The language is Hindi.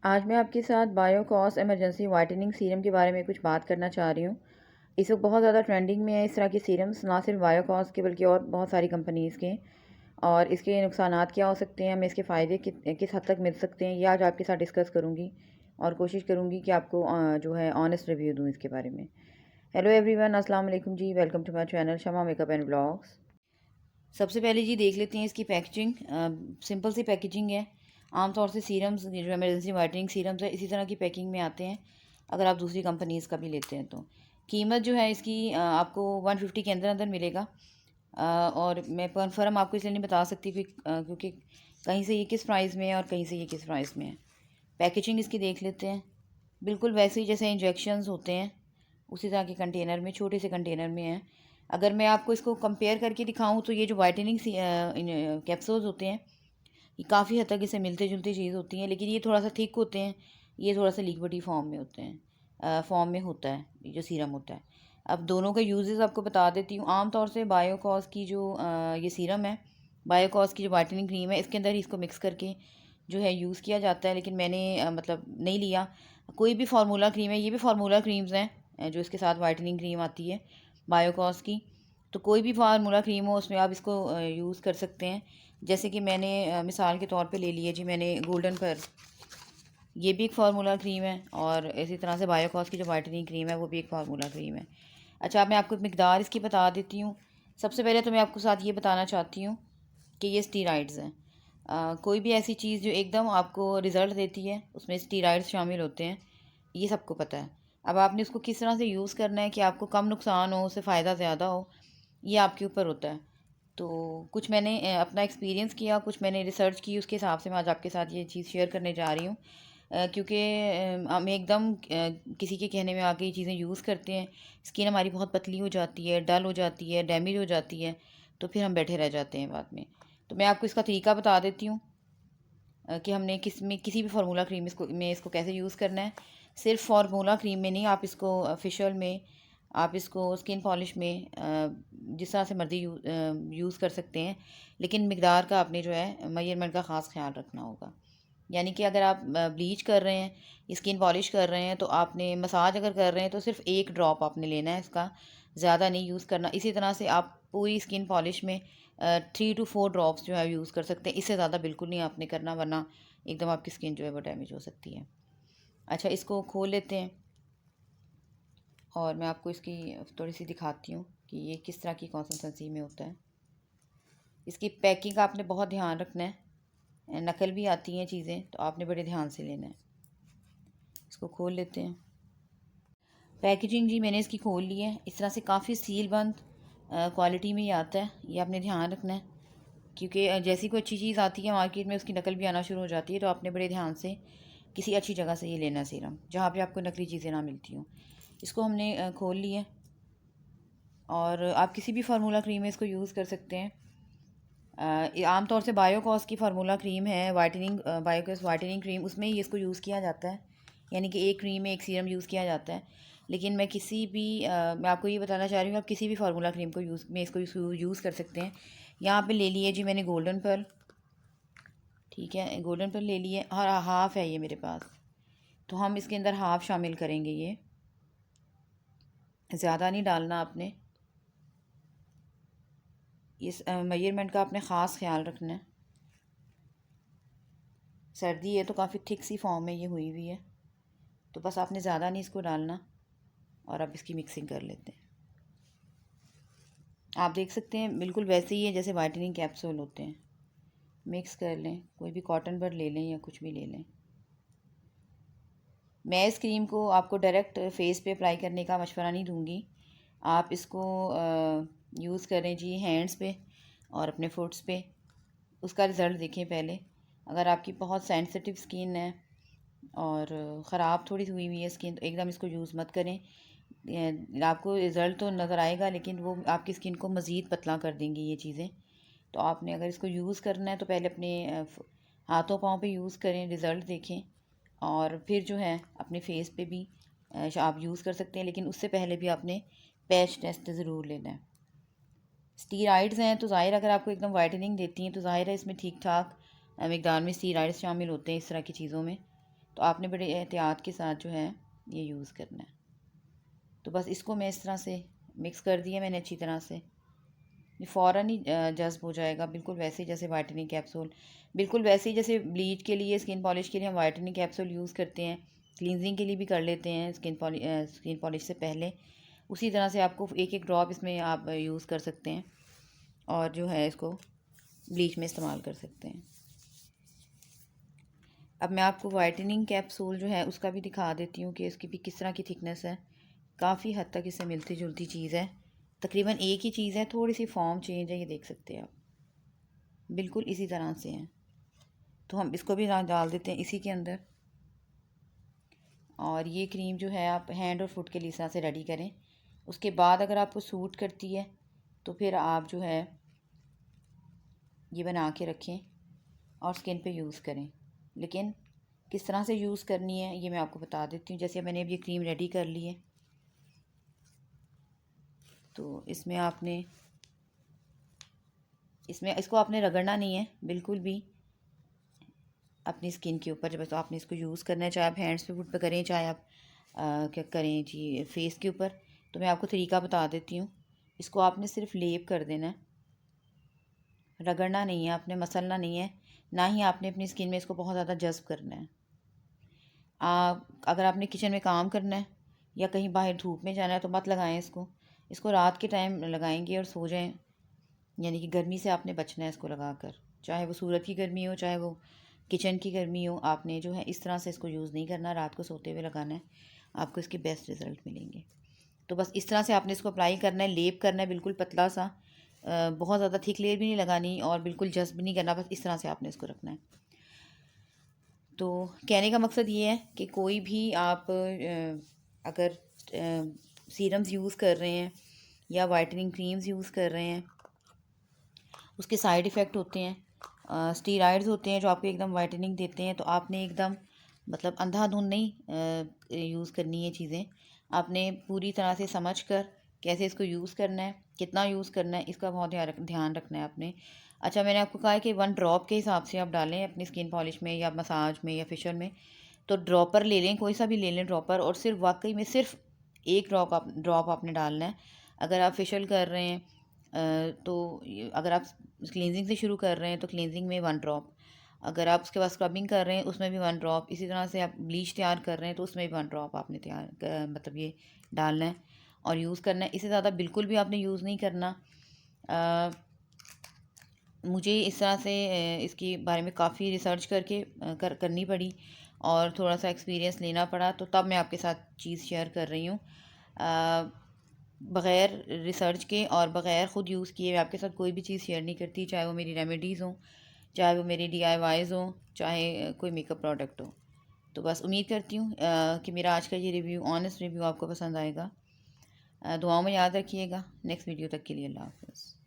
आज मैं आपके साथ बायोकॉस इमरजेंसी वाइटनिंग सीरम के बारे में कुछ बात करना चाह रही हूँ। इस वक्त बहुत ज़्यादा ट्रेंडिंग में है इस तरह के सीरम्स, ना सिर्फ बायोकॉस के बल्कि और बहुत सारी कंपनीज़ के। और इसके नुकसानात क्या हो सकते हैं, हमें इसके फ़ायदे किस हद तक मिल सकते हैं, ये आज आपके साथ डिस्कस करूँगी और कोशिश करूँगी कि आपको जो है ऑनेस्ट रिव्यू दूँ इसके बारे में। हेलो एवरीवन, अस्सलाम वालेकुम जी, welcome to my channel Shama makeup and blogs. सबसे पहले जी देख लेते हैं इसकी पैकेजिंग। सिंपल सी पैकेजिंग है। आमतौर से सीरम्स जो एमरजेंसी वाइटनिंग सीरम्स है इसी तरह की पैकिंग में आते हैं, अगर आप दूसरी कंपनीज़ का भी लेते हैं तो। कीमत जो है इसकी आपको 150 के अंदर अंदर मिलेगा। और मैं कन्फर्म आपको इसलिए नहीं बता सकती क्योंकि कहीं से ये किस प्राइस में है और कहीं से ये किस प्राइस में है। पैकेजिंग इसकी देख लेते हैं। बिल्कुल वैसे ही जैसे इंजेक्शन्स होते हैं उसी तरह के कंटेनर में, छोटे से कंटेनर में है। अगर मैं आपको इसको कंपेयर करके दिखाऊं तो ये जो वाइटनिंग कैप्सूल्स होते हैं ये काफ़ी हद तक इससे मिलते जुलती चीज़ होती हैं, लेकिन ये थोड़ा सा थिक होते हैं, ये थोड़ा सा लिक्विडी फॉर्म में होते हैं, फॉर्म में होता है ये जो सीरम होता है। अब दोनों के यूजेस आपको बता देती हूँ। आमतौर से बायोकॉस की जो ये सीरम है, बायोकॉस की जो वाइटनिंग क्रीम है, इसके अंदर ही इसको मिक्स करके जो है यूज़ किया जाता है, लेकिन मैंने मतलब नहीं लिया। कोई भी फार्मूला क्रीम है, ये भी फार्मूला क्रीम्स हैं जो इसके साथ वाइटनिंग क्रीम आती है बायोकॉस की। तो कोई भी फार्मूला क्रीम हो उसमें आप इसको यूज़ कर सकते हैं। जैसे कि मैंने मिसाल के तौर पे ले लिया जी, मैंने गोल्डन पर, ये भी एक फार्मूला क्रीम है, और इसी तरह से बायोकॉस की जो वाइटनिंग क्रीम है वो भी एक फार्मूला क्रीम है। अच्छा, अब मैं आपको मिकदार इसकी बता देती हूँ। सबसे पहले तो मैं आपको साथ ये बताना चाहती हूँ कि ये स्टीराइड्स हैं। कोई भी ऐसी चीज़ जो एकदम आपको रिज़ल्ट देती है उसमें स्टीराइड्स शामिल होते हैं, ये सबको पता है। अब आपने उसको किस तरह से यूज़ करना है कि आपको कम नुकसान हो, उससे फ़ायदा ज़्यादा हो, ये आपके ऊपर होता है। तो कुछ मैंने अपना एक्सपीरियंस किया, कुछ मैंने रिसर्च की, उसके हिसाब से मैं आज आपके साथ ये चीज़ शेयर करने जा रही हूँ। क्योंकि हम एकदम किसी के कहने में आके ये चीज़ें यूज़ करते हैं, स्किन हमारी बहुत पतली हो जाती है, डल हो जाती है, डैमेज हो जाती है, तो फिर हम बैठे रह जाते हैं बाद में। तो मैं आपको इसका तरीका बता देती हूँ कि हमने किसी भी फार्मूला क्रीम इसको कैसे यूज़ करना है। सिर्फ फार्मूला क्रीम में नहीं, आप इसको फेशियल में, आप इसको स्किन पॉलिश में, जिस तरह से मर्ज़ी यूज़ कर सकते हैं। लेकिन मिकदार का आपने जो है मेजरमेंट का ख़ास ख्याल रखना होगा। यानी कि अगर आप ब्लीच कर रहे हैं, स्किन पॉलिश कर रहे हैं, तो आपने मसाज अगर कर रहे हैं तो सिर्फ एक ड्रॉप आपने लेना है इसका, ज़्यादा नहीं यूज़ करना। इसी तरह से आप पूरी स्किन पॉलिश में 3 to 4 ड्रॉप्स जो है यूज़ कर सकते हैं, इससे ज़्यादा बिल्कुल नहीं आपने करना, वरना एकदम आपकी स्किन जो है वो डैमेज हो सकती है। अच्छा, इसको खोल लेते हैं और मैं आपको इसकी थोड़ी सी दिखाती हूँ कि ये किस तरह की कंसिस्टेंसी में होता है। इसकी पैकिंग का आपने बहुत ध्यान रखना है, नकल भी आती हैं चीज़ें, तो आपने बड़े ध्यान से लेना है। इसको खोल लेते हैं। पैकेजिंग जी मैंने इसकी खोल ली है, इस तरह से काफ़ी सील बंद क्वालिटी में ही आता है, ये आपने ध्यान रखना है। क्योंकि जैसी कोई अच्छी चीज़ आती है मार्केट में उसकी नकल भी आना शुरू हो जाती है, तो आपने बड़े ध्यान से किसी अच्छी जगह से ये लेना है सीरम, जहाँ पे आपको नकली चीज़ें ना मिलती हों। इसको हमने खोल लिया, और आप किसी भी फार्मूला क्रीम में इसको यूज़ कर सकते हैं। आमतौर से बायोकॉस की फार्मूला क्रीम है वाइटनिंग, बायोकॉस वाइटनिंग क्रीम, उसमें ही इसको यूज़ किया जाता है। यानी कि एक क्रीम में एक सीरम यूज़ किया जाता है। लेकिन मैं किसी भी मैं आपको ये बताना चाह रही हूँ, आप किसी भी फार्मूला क्रीम को इसको यूज़ कर सकते हैं। यहाँ पे ले लिए जी मैंने गोल्डन पर्ल, ठीक है, गोल्डन पर्ल ले लिए, और हाफ़ है ये मेरे पास, तो हम इसके अंदर हाफ़ शामिल करेंगे। ये ज़्यादा नहीं डालना आपने, इस मेजरमेंट का आपने ख़ास ख्याल रखना है। सर्दी है तो काफ़ी थिक सी फॉर्म में ये हुई हुई है, तो बस आपने ज़्यादा नहीं इसको डालना, और अब इसकी मिक्सिंग कर लेते हैं। आप देख सकते हैं बिल्कुल वैसे ही है जैसे वाइटनिंग कैप्सूल होते हैं। मिक्स कर लें, कोई भी कॉटन बड ले लें या कुछ भी ले लें। मैं इस क्रीम को आपको डायरेक्ट फेस पे अप्लाई करने का मशवरा नहीं दूंगी। आप इसको यूज़ करें जी हैंड्स पे और अपने फुट्स पे, उसका रिज़ल्ट देखें पहले। अगर आपकी बहुत सेंसिटिव स्किन है और ख़राब थोड़ी सी हुई हुई है स्किन, तो एकदम इसको यूज़ मत करें। आपको रिज़ल्ट तो नज़र आएगा, लेकिन वो आपकी स्किन को मज़ीद पतला कर देंगी ये चीज़ें। तो आपने अगर इसको यूज़ करना है तो पहले अपने हाथों पाँव पे यूज़ करें, रिज़ल्ट देखें, और फिर जो है अपने फेस पे भी आप यूज़ कर सकते हैं। लेकिन उससे पहले भी आपने पैच टेस्ट ज़रूर लेना है। स्टीराइड्स हैं तो ज़ाहिर, अगर आपको एकदम वाइटनिंग देती हैं तो ज़ाहिर है इसमें ठीक ठाक मकदार में स्टीराइड्स शामिल होते हैं इस तरह की चीज़ों में। तो आपने बड़े एहतियात के साथ जो है ये यूज़ करना है। तो बस इसको मैं इस तरह से मिक्स कर दिया मैंने अच्छी तरह से। ये फ़ौरन ही जज़्ब हो जाएगा, बिल्कुल वैसे ही जैसे वाइटनिंग कैप्सूल, बिल्कुल वैसे ही जैसे ब्लीच के लिए, स्किन पॉलिश के लिए हम वाइटनिंग कैप्सूल यूज़ करते हैं, क्लींजिंग के लिए भी कर लेते हैं स्किन पॉलिश से पहले। उसी तरह से आपको एक एक ड्रॉप इसमें आप यूज़ कर सकते हैं और जो है इसको ब्लीच में इस्तेमाल कर सकते हैं। अब मैं आपको वाइटनिंग कैप्सूल जो है उसका भी दिखा देती हूँ कि इसकी भी किस तरह की थिकनेस है। काफ़ी हद तक इससे मिलती जुलती चीज़ है, तकरीबन एक ही चीज़ है, थोड़ी सी फॉर्म चेंज है, ये देख सकते हैं आप, बिल्कुल इसी तरह से है। तो हम इसको भी डाल देते हैं इसी के अंदर। और ये क्रीम जो है आप हैंड और फुट के लिए इस तरह से रेडी करें। उसके बाद अगर आपको सूट करती है तो फिर आप जो है ये बना के रखें और स्किन पे यूज़ करें। लेकिन किस तरह से यूज़ करनी है ये मैं आपको बता देती हूँ। जैसे मैंने अब ये क्रीम रेडी कर ली है, तो इसमें इसको आपने रगड़ना नहीं है बिल्कुल भी अपनी स्किन के ऊपर। जब तो आपने इसको यूज़ करना है, चाहे आप हैंड्स पे फुट पे करें, चाहे आप क्या करें जी फेस के ऊपर। तो मैं आपको तरीका बता देती हूँ। इसको आपने सिर्फ लेप कर देना है, रगड़ना नहीं है, आपने मसलना नहीं है, ना ही आपने अपनी स्किन में इसको बहुत ज़्यादा जज्ब करना है। अगर आपने किचन में काम करना है या कहीं बाहर धूप में जाना है तो मत लगाएं इसको। इसको रात के टाइम लगाएंगे और सो जाएं, यानी कि गर्मी से आपने बचना है इसको लगाकर। चाहे वो सूरत की गर्मी हो, चाहे वो किचन की गर्मी हो, आपने जो है इस तरह से इसको यूज़ नहीं करना, रात को सोते हुए लगाना है, आपको इसके बेस्ट रिज़ल्ट मिलेंगे। तो बस इस तरह से आपने इसको अप्लाई करना है, लेप करना है बिल्कुल पतला सा, बहुत ज़्यादा थिक लेयर भी नहीं लगानी और बिल्कुल जस्ट भी नहीं करना, बस इस तरह से आपने इसको रखना है। तो कहने का मकसद ये है कि कोई भी आप अगर सीरम्स यूज़ कर रहे हैं या वाइटनिंग क्रीम्स यूज़ कर रहे हैं, उसके साइड इफ़ेक्ट होते हैं, स्टीरॉइड्स होते हैं जो आपको एकदम वाइटनिंग देते हैं। तो आपने एकदम मतलब अंधाधुंध नहीं यूज़ करनी है चीज़ें। आपने पूरी तरह से समझ कर कैसे इसको यूज़ करना है, कितना यूज़ करना है, इसका बहुत ध्यान रखना है आपने। अच्छा, मैंने आपको कहा है कि 1 ड्रॉप के हिसाब से आप डालें अपनी स्किन पॉलिश में या मसाज में या फेशियल में। तो ड्रॉपर ले लें, कोई सा भी ले लें ड्रॉपर, और सिर्फ वाकई में सिर्फ एक ड्रॉप आपने डालना है। अगर आप फेशियल कर रहे हैं तो अगर आप क्लींजिंग से शुरू कर रहे हैं तो क्लींजिंग में 1 ड्रॉप, अगर आप उसके बाद स्क्रबिंग कर रहे हैं उसमें भी 1 ड्रॉप, इसी तरह से आप ब्लीच तैयार कर रहे हैं तो उसमें भी 1 ड्रॉप आपने मतलब ये डालना है और यूज़ करना है। इससे ज़्यादा बिल्कुल भी आपने यूज़ नहीं करना। मुझे इस तरह से इसके बारे में काफ़ी रिसर्च करनी पड़ी और थोड़ा सा एक्सपीरियंस लेना पड़ा, तो तब मैं आपके साथ चीज़ शेयर कर रही हूँ। बग़ैर रिसर्च के और बग़ैर ख़ुद यूज़ किए मैं आपके साथ कोई भी चीज़ शेयर नहीं करती, चाहे वो मेरी रेमेडीज़ हों, चाहे वो मेरी DIYs हों, चाहे कोई मेकअप प्रोडक्ट हो। तो बस उम्मीद करती हूँ कि मेरा आज का ये रिव्यू, ऑनेस्ट रिव्यू आपको पसंद आएगा। दुआओं में याद रखिएगा। नेक्स्ट वीडियो तक के लिए अल्लाह हाफ़िज़।